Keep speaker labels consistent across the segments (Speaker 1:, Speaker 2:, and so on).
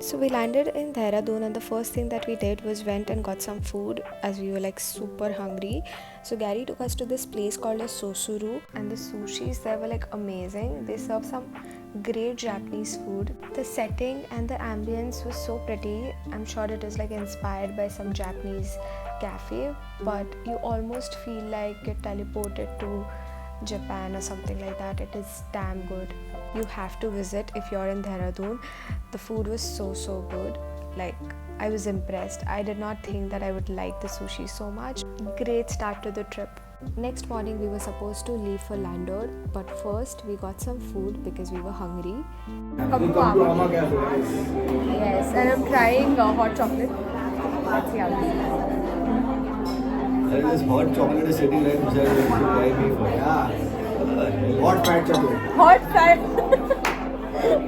Speaker 1: So we landed in Dehradun, and the first thing that we did was went and got some food as we were like super hungry. So Gary took us to this place called as Sosuru, and the sushis there were like amazing. They serve some great Japanese food. The setting and the ambience was so pretty. I'm sure it is like inspired by some Japanese cafe, but you almost feel like you're teleported to Japan or something like that. It is damn good. You have to visit if you're in Dehradun. The food was so good. Like, I was impressed. I did not think that I would like the sushi so much. Great start to the trip. Next morning we were supposed to leave for Landor, but first we got some food because we were hungry. Yes, and I'm trying hot chocolate. Let's see how this is.
Speaker 2: This hot chocolate is sitting right beside me for. Yeah. Hot fat chocolate.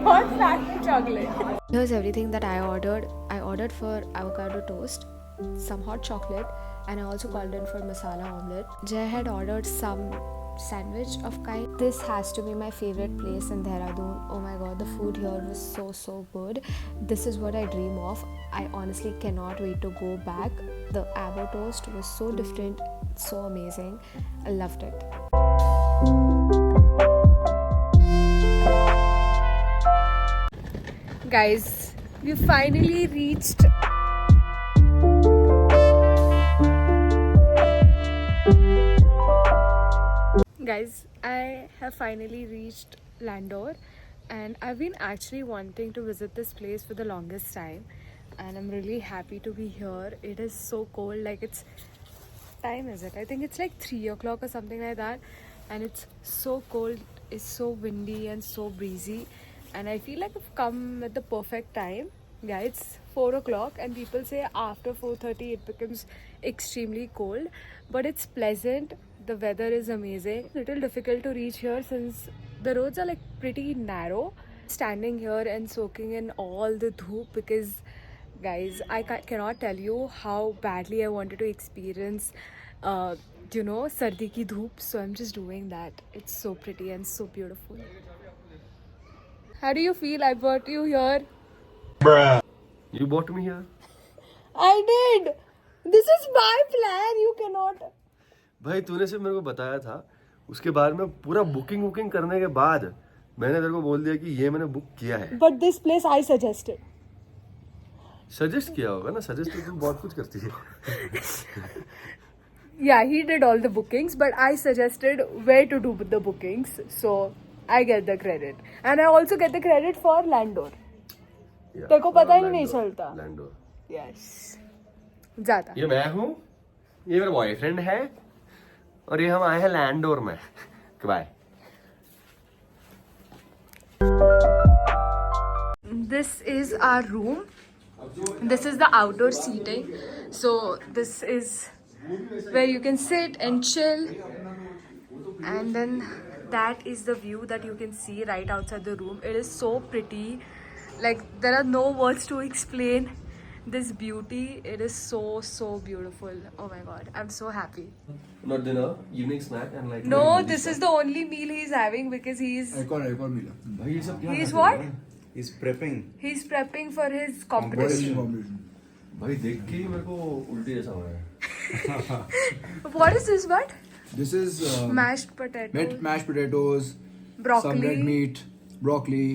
Speaker 1: Hot fat chocolate. Here's everything that I ordered. I ordered for avocado toast, some hot chocolate, and I also called in for masala omelette. Jay had ordered some sandwich of kind. This has to be my favorite place in Dehradun. Oh my god, the food here was so good. This is what I dream of. I honestly cannot wait to go back. The avo toast was so different, so amazing. I loved it. Guys, we finally reached I have finally reached Landor, and I've been actually wanting to visit this place for the longest time, and I'm really happy to be here. It is so cold, like it's time is it? I think it's like 3 o'clock or something like that, and it's so cold, it's so windy and so breezy, and I feel like I've come at the perfect time. Yeah, it's 4 o'clock and people say after 4:30 it becomes extremely cold, but it's pleasant. The weather is amazing. Little difficult to reach here since the roads are like pretty narrow. Standing here and soaking in all the dhoop because guys, I cannot tell you how badly I wanted to experience sardi ki dhoop, so I'm just doing that. It's so pretty and so beautiful. How do you feel? I brought you here.
Speaker 2: Bruh. You brought me here?
Speaker 1: I did. This is my plan. You cannot.
Speaker 2: भाई तूने सिर्फ मेरे को बताया था, उसके बाद में पूरा बुकिंग करने के बाद मैंने तेरे को बोल दिया कि ये मैंने बुक किया है.
Speaker 1: But this place I suggested.
Speaker 2: Suggest किया होगा ना, सजेस्ट तो तू बहुत कुछ करती है.
Speaker 1: Yeah, he did all the bookings, but I suggested where to do the bookings, so I get the credit, and I also get the credit for Landor. तेरे को पता ही नहीं चलता.
Speaker 2: Landor.
Speaker 1: Yes. ज़्यादा.
Speaker 2: ये मैं हूँ, ये मेरा बॉयफ्रेंड है, और ये हम आए हैं लैंडोर में. Bye.
Speaker 1: This is our room. This is the outdoor seating. So this is where you can sit and chill. And then that is the view that you can see right outside the room. It is so pretty. Like there are no words to explain this beauty. It is so beautiful. Oh my god, I'm so happy.
Speaker 2: Not dinner, evening snack and like.
Speaker 1: No, this is the only meal he's having because he's.
Speaker 3: एक और meal.
Speaker 2: भाई ये सब क्या?
Speaker 1: He's what?
Speaker 3: He's prepping.
Speaker 1: He's prepping for his competition.
Speaker 2: भाई देख के ही मेरे को उल्टी जैसा हो रहा है.
Speaker 1: What is this? What?
Speaker 3: This is
Speaker 1: Mashed potatoes.
Speaker 3: mashed potatoes,
Speaker 1: Broccoli.
Speaker 3: some red meat, broccoli,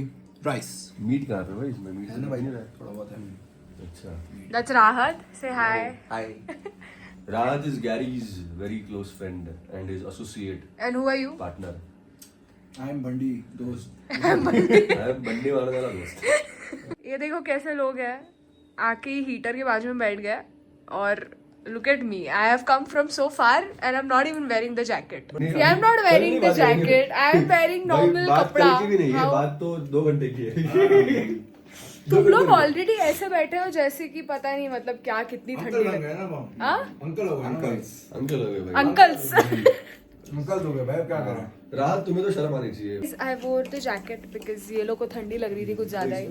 Speaker 3: rice.
Speaker 2: Meat कहाँ पे भाई इसमें? मीट
Speaker 3: है ना भाई, थोड़ा बहुत है.
Speaker 2: अच्छा.
Speaker 1: That's Rahat. Say hi.
Speaker 3: Hi.
Speaker 2: Rahat is Gary's very close friend and his associate
Speaker 1: And who are you?
Speaker 2: partner.
Speaker 3: I am Bandi, दोस्त.
Speaker 2: बंडी मारने वाला दोस्त.
Speaker 1: ये देखो कैसे लोग हैं, आके ही हीटर के बाजू में बैठ गए और look at me. I have come from so far and I'm not even wearing the jacket. See, I'm not wearing the jacket. I'm wearing normal कपड़ा.
Speaker 2: बात भी नहीं है, बात तो 2 घंटे की है.
Speaker 1: तुम लोग ऑलरेडी ऐसे बैठे हो जैसे कि पता नहीं मतलब क्या कितनी ठंडी लग रही है. हाँ?
Speaker 3: अंकल हो गए.
Speaker 2: अंकल हो गए भाई.
Speaker 1: Uncles.
Speaker 3: अंकल हो गए भाई, क्या करें.
Speaker 2: राहत तुम्हें तो शर्म आनी चाहिए.
Speaker 1: I wore the jacket because ये लोग को ठंडी लग रही थी कुछ ज्यादा ही,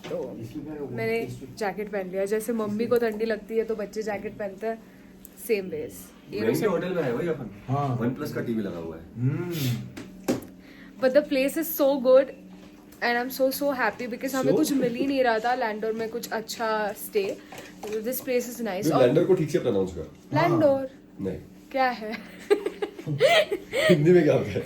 Speaker 1: तो मैंने जैकेट पहन लिया. जैसे मम्मी को ठंडी लगती है तो बच्चे जैकेट पहनते हैं, सेम वेज.
Speaker 2: महंगे होटल में है भाई अपन. हाँ. OnePlus का टीवी लगा हुआ है.
Speaker 1: But the place is so good. and I'm so happy because हमें
Speaker 2: So?
Speaker 1: कुछ मिल ही नहीं रहा था लैंडोर में कुछ अच्छा stay. This place is nice.
Speaker 2: जो लैंडर को ठीक से प्रोनाउंस कर.
Speaker 1: लैंडोर
Speaker 2: नहीं.
Speaker 1: क्या है?
Speaker 2: हिंदी में क्या होता है?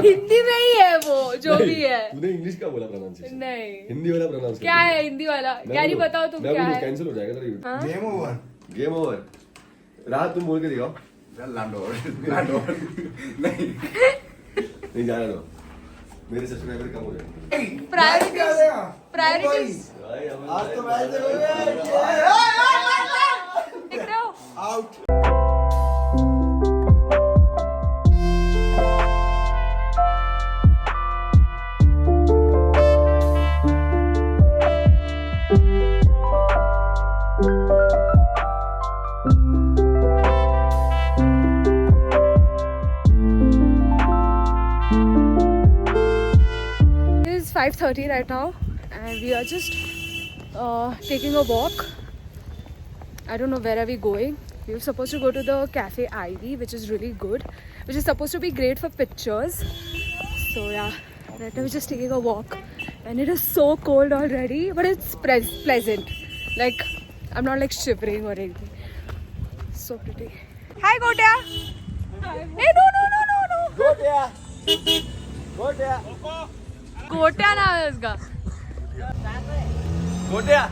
Speaker 1: हिंदी में ही है वो जो भी है.
Speaker 2: तूने इंग्लिश का बोला प्रोनाउंसिएशन.
Speaker 1: नहीं.
Speaker 2: हिंदी वाला प्रोनाउंस.
Speaker 1: क्या है हिंदी वाला? गैरी बताओ तुम क्या है?
Speaker 2: कैंसिल हो जाएगा तेरा.
Speaker 3: Game over
Speaker 2: game over. रात तुम बोल के दिखाओ.
Speaker 3: लैंडोर लैंडोर नहीं
Speaker 2: नहीं जाने दो. मेरे सब्सक्राइबर कम हो जाएंगे.
Speaker 1: प्रायोरिटीज
Speaker 3: आज तो मैच देखोगे.
Speaker 1: देख रहे हो?
Speaker 3: Out.
Speaker 1: It is 5:30 right now, and we are just taking a walk. I don't know where are we going. We were supposed to go to the Cafe Ivy, which is really good, which is supposed to be great for pictures. So yeah, right now we're just taking a walk, and it is so cold already, but it's pleasant. Like I'm not like shivering or anything. So pretty. Hi, Gotya. Hey, no. गोट्या नाम है उसका.
Speaker 2: गोटिया.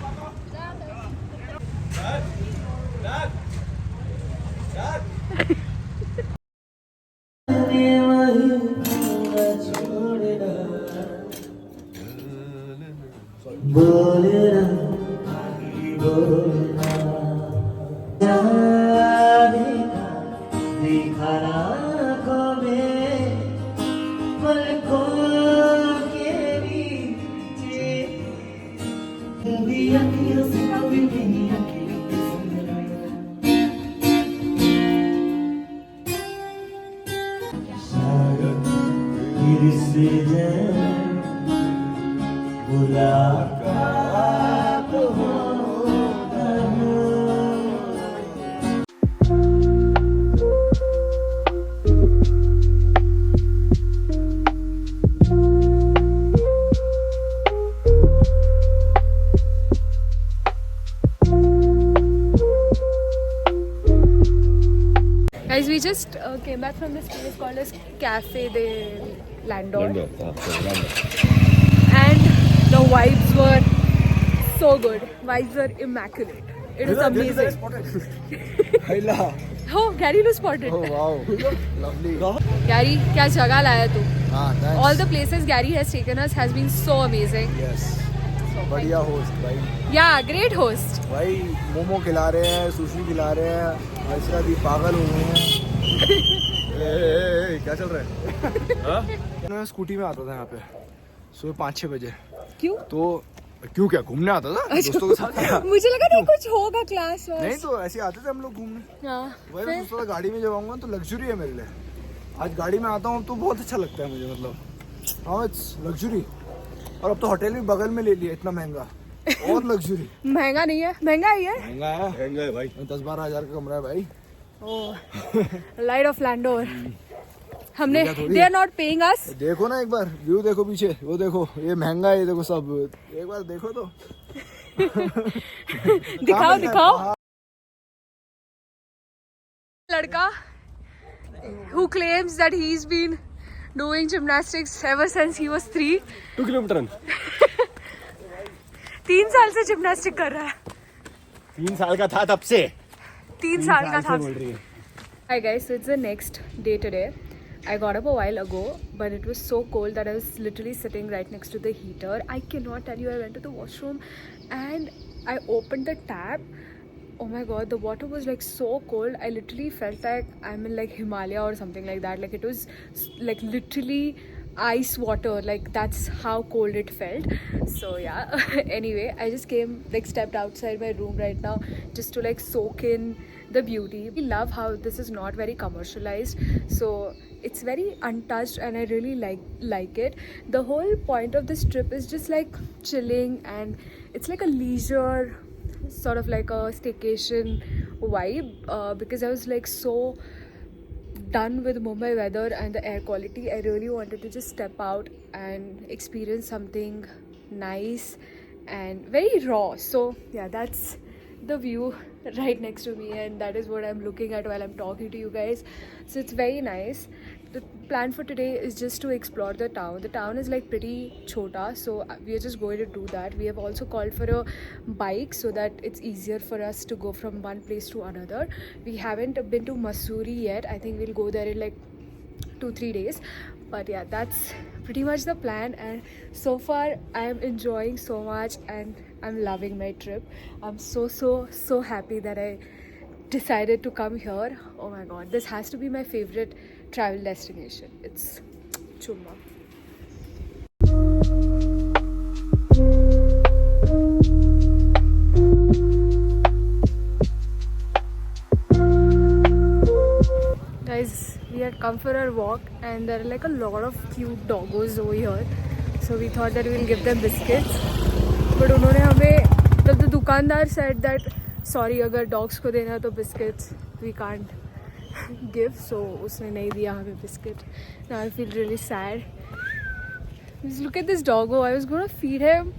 Speaker 1: Guys, we just came back from this place called as Cafe de Landor, and the vibes were so good. Vibes were immaculate. It is amazing. Oh, Gary was spotted.
Speaker 3: Oh wow, lovely.
Speaker 1: Gary, क्या जगह लाया तू?
Speaker 3: Thanks.
Speaker 1: All the places Gary has taken us has been so amazing.
Speaker 3: Yes. बढ़िया host भाई.
Speaker 1: Yeah, great host.
Speaker 3: भाई मोमो खिला रहे हैं, सुशी खिला रहे हैं. ऐसा भी पागल हो गए हैं.
Speaker 2: क्या चल रहा है?
Speaker 3: मैं स्कूटी में आता था यहाँ पे सुबह 5-6 बजे.
Speaker 1: क्यों?
Speaker 3: तो क्यों क्या घूमने आता था दोस्तों के साथ.
Speaker 1: मुझे लगा नहीं कुछ होगा क्लास
Speaker 3: नहीं तो ऐसे आते थे हम लोग घूमने.
Speaker 1: हाँ.
Speaker 3: वही मैं सोचता था गाड़ी में जब आऊँगा तो लग्जरी है मेरे लिए. आज गाड़ी में आता हूँ तो बहुत अच्छा लगता है मुझे. मतलब हाँ इट्स लग्जरी. और अब तो होटल भी बगल में ले लिया. इतना महंगा और लग्जरी.
Speaker 1: महंगा नहीं है, महंगा ही है.
Speaker 3: महंगा है.
Speaker 2: महंगा है भाई.
Speaker 3: 10-12 हज़ार का कमरा है भाई.
Speaker 1: Light of Landour. हमने
Speaker 3: थोड़ी
Speaker 1: दे आर नॉट पेइंग अस.
Speaker 3: देखो ना एक बार व्यू देखो पीछे. वो देखो ये महंगा है. ये देखो सब एक बार देखो तो.
Speaker 1: दिखाओ लड़का who claims that he's been doing gymnastics ever since he was 3.
Speaker 2: 2 kilometre.
Speaker 1: 3 साल से जिम्नास्टिक कर रहा है.
Speaker 2: 3 साल का था तब से.
Speaker 1: 3 साल का था. Hi guys, so it's the next day today. I got up a while ago, but it was so cold that I was literally sitting right next to the heater. I cannot tell you, I went to the washroom and I opened the tap. Oh my god, the water was like so cold. I literally felt like I'm in like Himalaya or something like that. Like it was like literally ice water. Like that's how cold it felt. So yeah, anyway, I just came, like stepped outside my room right now just to like soak in the beauty. We love how this is not very commercialized. So it's very untouched and I really like it. The whole point of this trip is just like chilling and it's like a leisure sort of like a staycation vibe because I was like so done with Mumbai weather and the air quality. I really wanted to just step out and experience something nice and very raw. So yeah, that's the view right next to me, and that is what I'm looking at while I'm talking to you guys. So it's very nice. The plan for today is just to explore the town. The town is like pretty chota, so we are just going to do that. We have also called for a bike so that it's easier for us to go from one place to another. We haven't been to Mussoorie yet. I think we'll go there in like 2-3 days. But yeah, that's pretty much the plan, and so far I am enjoying so much and I'm loving my trip. I'm so happy that I decided to come here. Oh my god, this has to be my favorite travel destination. It's Chumma. Guys, we had come for our walk and there are like a lot of cute doggos over here, so we thought that we'll give them biscuits, but उन्होंने हमें, the दुकानदार said that sorry, अगर dogs को देना तो biscuits we can't give, so उसने नहीं दिया हमें biscuit. Now I feel really sad. Just look at this doggo. I was gonna feed him.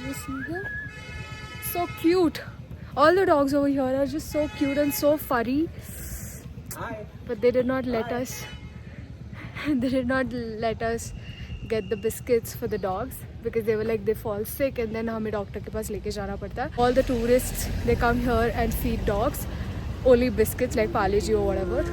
Speaker 1: You see him? So cute. All the dogs over here are just so cute and so furry.
Speaker 3: Hi.
Speaker 1: But they did not let us. They did not let us get the biscuits for the dogs because they were like they fall sick and then हमें doctor के पास लेके जाना पड़ता है. All the tourists, they come here and feed dogs only biscuits like Parle-G or whatever.